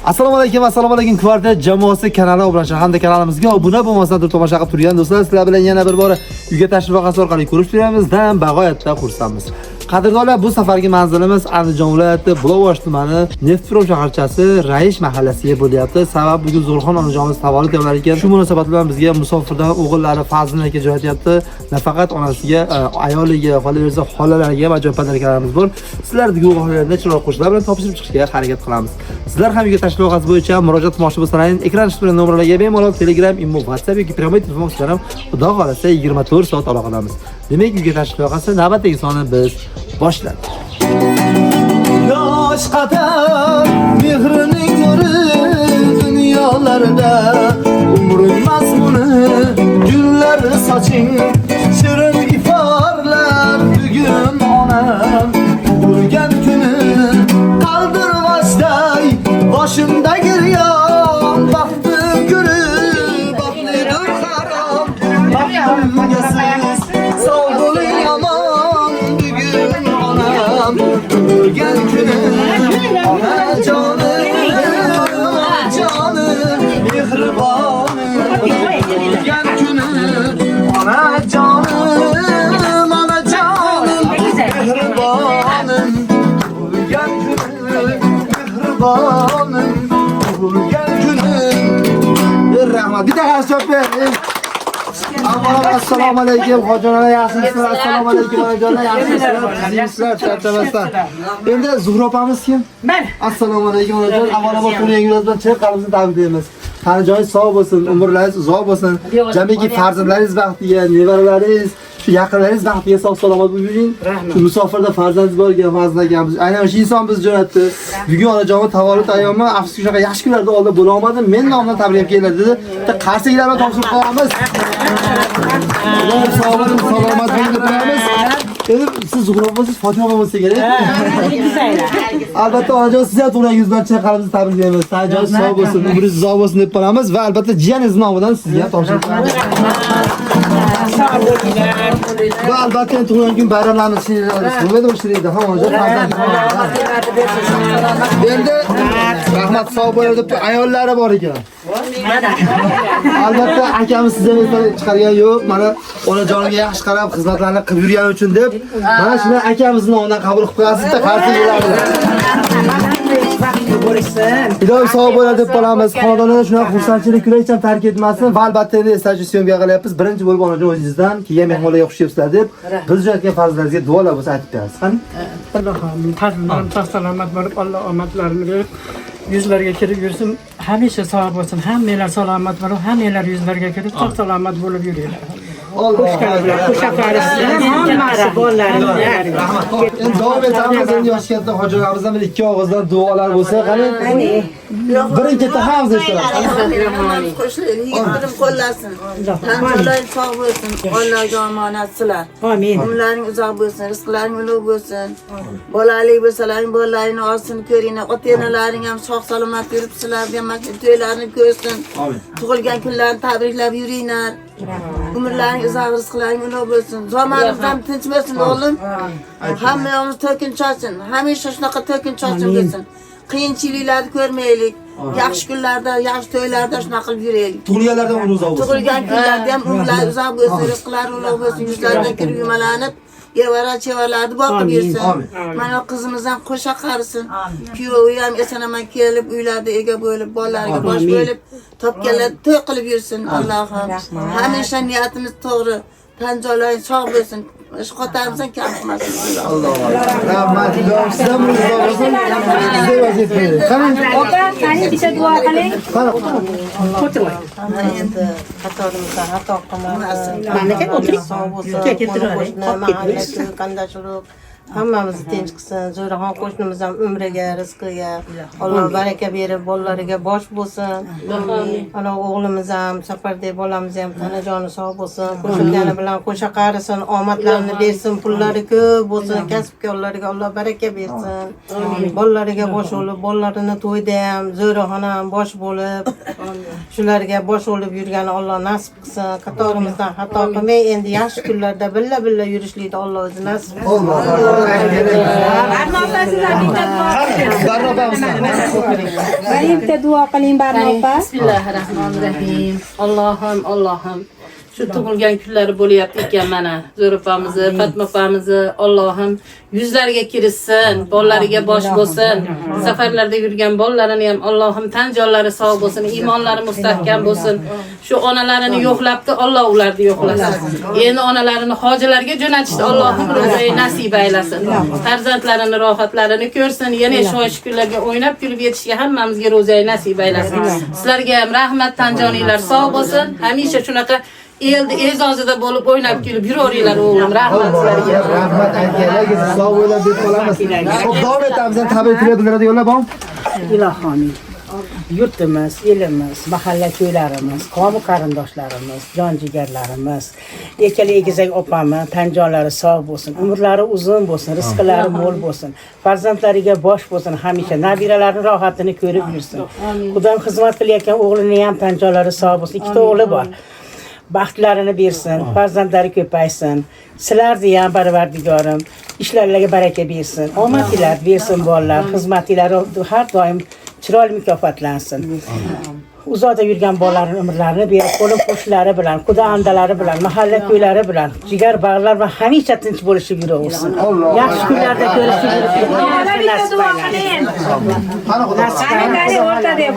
Assalomu alaykum kvartet jamoasi kanali obunachi hamda kanalimizga obuna bo'lmasdan tomosha qilib turgan do'stlar, sizlar bilan yana bir bor uyga tashrif vaqasi orqali ko'rishtirganimizdan bag'oyatda xursandmiz. Qadrdonlar, bu safargi manzilimiz Andijon viloyati Bulovosh tumani Neftprom shaharchasi Raish mahallasiga bo'lyapti. Sabab bugun Zo'rxon onajonimiz tavallud etar ekan. Shu munosabat bilan bizga musofirdan o'g'illari Fazlin aka jo'natyapti. Nafaqat onasiga, ayoliga, qolaversa xolalariga ham ajoyib podarkalarimiz bor. Sizlarning guvohlarida chiroq qo'shlar bilan topshirib chiqishga harakat qilamiz. Sizlar ham uyga tashrif vaqasi bo'yicha murojaat qilmoqchi bo'lsangiz, ekran chiqqan nomerlarga bemalol Telegram, Imo, WhatsApp yoki prямой telefon bilan xudo xolasa 24 soat aloqadamiz. Demak, uyga tashrif vaqasi navbatdagi soni biz boshladik. Yosh qadar mehrini ko'rib dunyolarda umrim mazmuni gullar soching shirin iforlar bugun onam bo'lgan kuni qaldirmasday boshimda giryon baxti ko'rib baxtlidir harom baxtimga siz sog' bo'ling amon bugun onam bo'lgan kuni onajonim mehribonim bo'lgan kuni onajonim mehribonim bo'lgan kuni mehribonim bo'lgan kuni. Rahmat. Bitta hasab bering. Assalomu alaykum hojonalar, yaxshimisizlar? Assalomu alaykum hojonalar, yaxshimisizlar? Charchamasdan. Endi Zuhra opamiz kim? Men. Assalomu alaykum hojon. Avvalambor tuni yangilar bilan chayqalimizni tabriklaymiz. Tanajoyingiz sog' bo'lsin, umrlaringiz uzoq bo'lsin. Jamiki farzandlaringiz baxtiga, nevaralaringiz, shu yaqinlaringiz baxtiga sog' salomat bo'ling. Shu musofirda farzandingiz bor ekan, Fazl akamiz. Aynan o'sha inson biz jo'natdi. Bugun onajonim tavallud ayyomi, afsuski shunaqa yaxshi kunlarda oldida bo'la olmadim. Men nomidan tabriklayib keladi dedi. Bitta qarsikilar bilan topshirib qo'yamiz. Sog' bo'ling, salomat bo'ling deb qo'yamiz. Endi siz Zuhra bo'lsangiz, Fotima bo'lsa kerak. Albatta onajon, siz ham tug'ilgan bilan chayqalimizni tabriklaymiz. Tanajoyingiz sog' bo'lsin, umringiz uzoq bo'lsin deb qolamiz va albatta jiyaningiz nomidan sizga topshirib qo'yamiz. Va albatta tug'ilgan kun bayramlarimiz bo'lmaydi o'shirida ham onajon farzand. Endi rahmat sog' bo'lar deb ayollari bor ekan. Albatta akamiz sizdan chiqargan yo'q. Mana onajonimga yaxshi qarab xizmatlarni qilib yurgani uchun deb mana shuni akamizning nomidan qabul qilib qo'yasizda qarshi keladi. Ilohi sog' bo'lar deb qolamiz. Xonadonda shunaqa xursandchilik hech ham tark etmasin. Va albatta endi eslatib syomka qilyapmiz. Birinchi bo'lib onajon o'zingizdan kelgan mehmonlarga xush kelibsizlar deb biz jo'natgan farzandlaringizga duolar bo'lsa aytib berasiz. Qani? Farzandlarim sog' salomat bo'lib, Alloh omadlarini berib, yuzlariga kirib yursin. Hamisha sog' bo'lsin. Hammalar salomat bo'lib, hammalar yuzlariga kirib sog' salomat bo'lib yuringlar. Endi davom etamiz. Endi yosh katta hojilarimizdan bir ikki og'izdan duolar bo'lsa, qani? Birinchidan hamza eshitamiz. Qo'shlaylik, yigitlarimiz qo'llasin. Tanjoylar sog' bo'lsin, Allohga omonatsizlar. Amin. Umrlaring uzoq bo'lsin, rizqlaring ulug' bo'lsin. Bolalik bo'lsalaring, bolalaringni olsin, ko'ringlar. Ota-onalaring ham sog' salomat yuribsizlar, mana to'ylarni ko'rsin. Amin. Tug'ilgan kunlarni tabriklab yuringlar. Umrlaring uzoq, rizqlaring ulug' bo'lsin. Zamonimiz ham tinch bo'lsin, o'g'lim. Hammamiz to'kinchochin, hamisha shunaqa to'kinchochin bo'lsin. Qiyinchiliklarni ko'rmaylik. Yaxshi kunlarda, yaxshi to'ylarda shunaqa qilib yuraylik. Tug'ilganlarda umr uzoq bo'lsin. Tug'ilgan kunlarda ham umrlar uzoq bo'lsin, rizqlari ulug' bo'lsin, yuzlaridan kirib yumalanib, yevara chevarlarni boqib yursin. Mana qizimiz ham qo'sha qarisin. Kuyovi ham eson-omon kelib, uylarda ega bo'lib, bolalariga bosh bo'lib, topganlar to'y qilib yursin. Allohim. Hamisha niyatimiz to'g'ri. Tanjoylaring sog' bo'lsin. Ish qotarimizdan kam qilmasin. Alloh. Rahmat. Ilohim sizdan uzoq bo'lsin. Sizga vaziyat bering. Qani? Ota, qani bitta duo qiling. Qani? Endi qatorimizdan xato qilmasin. Mamlakat o'tiring. Sog' bo'lsin. Qandashlik hammamizni tinch qilsin. Zo'raxon qo'shnimiz ham umriga, rizqiga Alloh baraka berib, bolalariga bosh bo'lsin. Ana o'g'limiz ham, safardagi bolamiz ham tanajoni sog' bo'lsin. Qo'shilgani bilan qo'sha qarisin, omadlarini bersin, pullari ko'p bo'lsin, kasbkorlariga Alloh baraka bersin. Bolalariga bosh bo'lib, bolalarini to'yda ham, Zo'raxon ham bosh bo'lib, shularga bosh bo'lib yurgani Alloh nasib qilsin. Qatorimizdan xato qilmay, endi yaxshi kunlarda billa-billa yurishlikni Alloh o'zi nasib qilsin. Bitta duo qiling Barnopa. Bismillahirrohmanirrohim. Allohim. Shu tug'ilgan kunlari bo'lyapti ekan mana. Zo'rapamizni, Fatma opamizni Allohim yuzlariga kirishsin, bolalariga bosh bo'lsin. Safarlarda yurgan bolalarini ham Allohim tan jonlari sog' bo'lsin, iymonlari mustahkam bo'lsin. Shu onalarini yo'qlabdi, Alloh ularni yo'qlasin. Endi onalarini hojilarga jo'natishdi, Allohim ro'zai nasib aylasin. Farzandlarini rohatlarini ko'rsin, yana shoish kunlarga o'ynab kulib yetishga hammamizga ro'zai nasib aylasin. Sizlarga ham rahmat, tan joninglar sog' bo'lsin. Hamisha shunaqa eldi e'zozida bo'lib o'ynab kulib yuravringlar o'g'lim. Rahmat sizlarga. Rahmat aytganlarga sog' bo'lib deb qolamiz. Xo'p, davom etamiz. Tabriklar bildiradiganlar bor. Ilohim, yurtimiz, elimiz, mahalla ko'ylarimiz, qavm qarindoshlarimiz, jon jigarlarimiz, ekkala egizak opamiz, tan jonlari sog' bo'lsin, umrlari uzun bo'lsin, rizqlari mo'l bo'lsin, farzandlariga bosh bo'lsin, hamisha nabiralarining rohatini ko'rib yursin. Xudoim xizmat qilayotgan o'g'lini ham tan jonlari sog' bo'lsin. Ikkita o'g'li bor. Baxtlarini bersin, farzandlari ko'paysin. Sizlarni ham Parvardigorim ishlaringizga baraka bersin. Omadlar bersin bolalar, xizmatlari har doim chiroyli mukofotlansin. Uzoqda yurgan bolalarning umrlarini berib, qo'lim qo'shnilari bilan, quda andalari bilan, mahalla ko'ylari bilan, jigar bag'lar va hamisha tinch bo'lishib yuraversin. Yaxshi kunlarda ko'rishib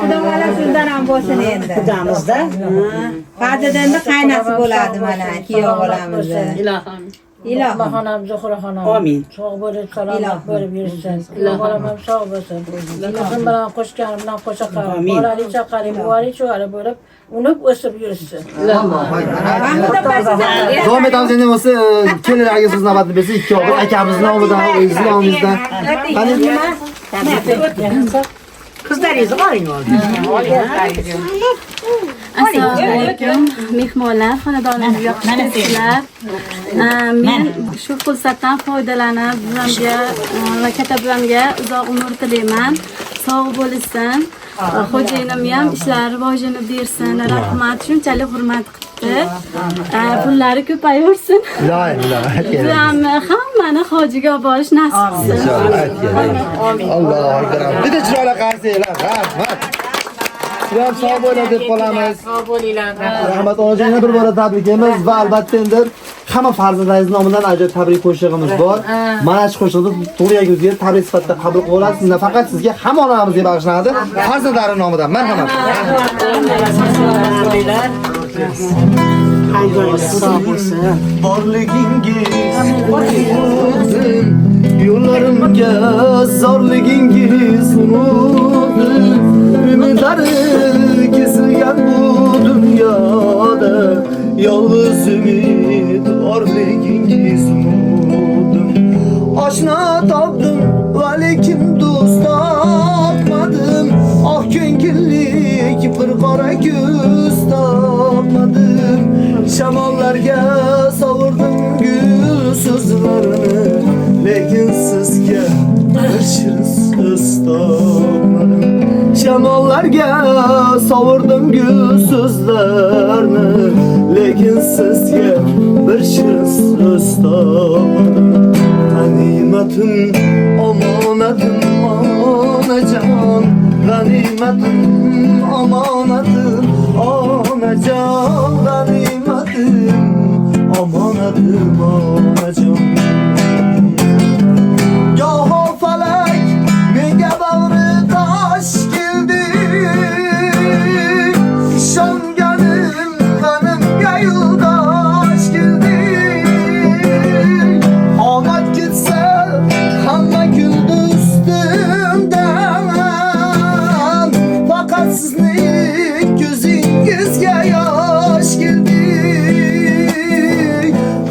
Xudolar ham bo'lsin endi. Xudamizda Fadidanda qaynasi bo'ladi mana kuyov bolamiz. Ilohim. Ilohim. Bahonam, Zuhraxonam. Amin. Sog' bo'lib, salomat bo'lib yursin. Ilohim ham sog' bo'lsin. Ilohim bilan qo'shganim bilan qo'sha qolib, bolali chaqali, buvali cho'g'ali bo'lib, unib o'sib yursin. Davom etamiz endi bo'lsa, kelinlarga so'z navbatini bersak, ikki o'g'il akamizni nomidan, o'zingizni nomingizdan. Qani qizlaringizni oling hozir. Assalomu alaykum mehmonlar, xonadonimizga yoqishlar. Men shu fursatdan foydalanib buramga va katta buramga uzoq umr tilayman. Sog' bo'lsin. Xo'jayinim ham ishlari rivojini bersin. Rahmat, shunchalik hurmat qildi. Pullari ko'payaversin. Buramni hammani hojiga olib borish nasib qilsin. Allohu akbar. Bitta chiroyli qarsanglar. Rahmat. Sizlar sog' bo'linglar deb qolamiz. Sog' bo'linglar. Rahmat onajon, yana bir bora tabriklaymiz va albatta endi hamma farzandlaringiz nomidan ajoyib tabrik qo'shig'imiz bor. Mana shu qo'shiqni tug'ilgan tabrik sifatida qabul qilib olasiz. Nafaqat sizga, hamma onamizga bag'ishlanadi. Farzandlaring nomidan. Marhamat. Borligingiz yo'llarimga zorligingiz umidlari kesilgan bu dunyoda yolg'iz umid borligingiz umudim oshna topdim va lekin do'st topmadim oq ko'ngillik bir qora ko'z topmadim shamollarga sovurdim gul so'zlarini lekin sizga bir shirin so'z topmadim shamollarga sovurdim gul so'zlarni lekin sizga bir shirin so'z topmadim g'animatim omonatim onajon g'animatim omonatim onajon g'animatim omonatim onajon goho falak menga bag'ri tosh keldi ishonganim g'animga yo'ldosh keldi omad ketsa hamma kuldi ustimdan faqat sizning ko'zingizga yosh keldi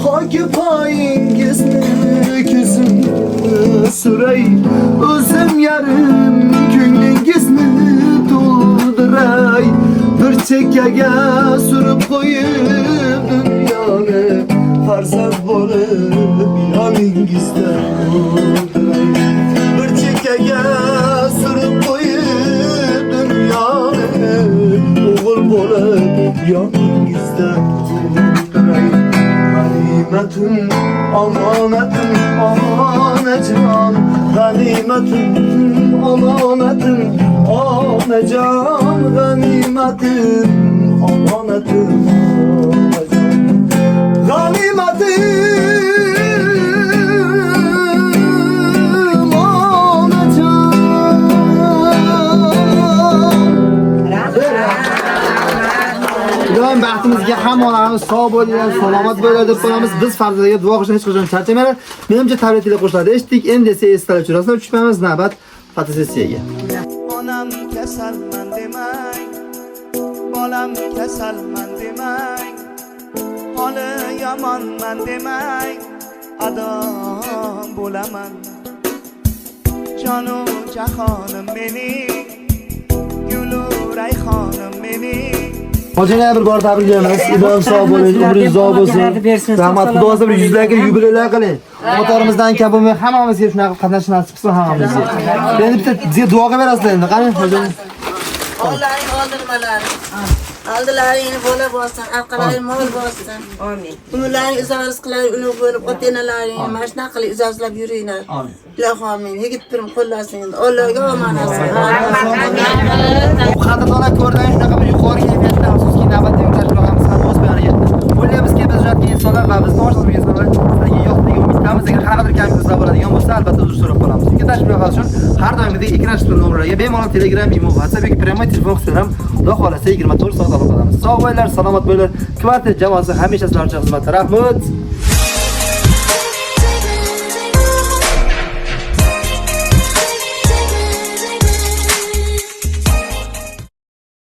hoki poyingizni ko'zimni suray o'zim yarim ko'nglingizni to'ldiray bir chekkaga surib qo'yib dunyoni farzand bo'lib yoningizda o'ldiray bir chekkaga surib qo'yib dunyoni o'g'il bo'lib yoningizda o'ldiray omonatim, omonatim, onajon, g'animatim, omonatim, onajon, g'animatim, omonatim, Ilohim baxtimizga hammalarimiz sog' bo'linglar, salomat bo'linglar deb qolamiz. Biz farzandlarga duo qilishdan hech qachon charchamaylar. Menimcha tabriklar qo'shiladi. Eshitdik, endi esa estalab churasini tushmaymiz. Navbat fotosessiyaga. Onam kasalman demang, bolam kasalman demang, holi yomonman demang, ado bo'laman. Jonu jahonim mening, gulu rayhonim mening. Hojana bir bor tabriklaymiz. Ilohim sog' bo'ling, umringiz uzoq bo'lsin. Rahmat, Xudo olsa bir yuzlarga yubileylar qiling. Motorimizdan kam bo'lmay hammamizga shunaqa qatnashish nasib qilsin hammamizga. Endi bitta bizga duo qilib berasizlar endi. Qani, hojana. Ollaring oldirmalari. Aldilaringni bola bo'lsin, orqalaring mol bo'lsin. Amin. Umrlaring uzoq, rizqlaring ulug' bo'lib, ota-onalaringni mana shunaqa qilib izozlab yuringlar. Amin. Ilohim amin. Yigit pirim qo'llasin. Allohga omonat Bu qadrdonlar ko'rdan shunaqa bir yuqori kayfiyatda afsuski navbatdagi tashkilotimiz ham o'z bayoniga yetdi. O'ylaymizki biz jotga insonlar va biz boshqa insonlar sizlarga yo'qligi umiddamiz. Agar qanaqadir kamchiliklar bo'ladigan bo'lsa, albatta uzr so'rab qolamiz. Ikki tashkilot uchun har doimgidek ekran chiqib nomerlarga bemalol Telegram, imo, WhatsApp yoki prямой telefon qilsam, Xudo xolasa 24 soat aloqa qilamiz. Sog' bo'linglar, salomat bo'linglar. Kvartet jamoasi hamisha sizlar uchun xizmatda. Rahmat.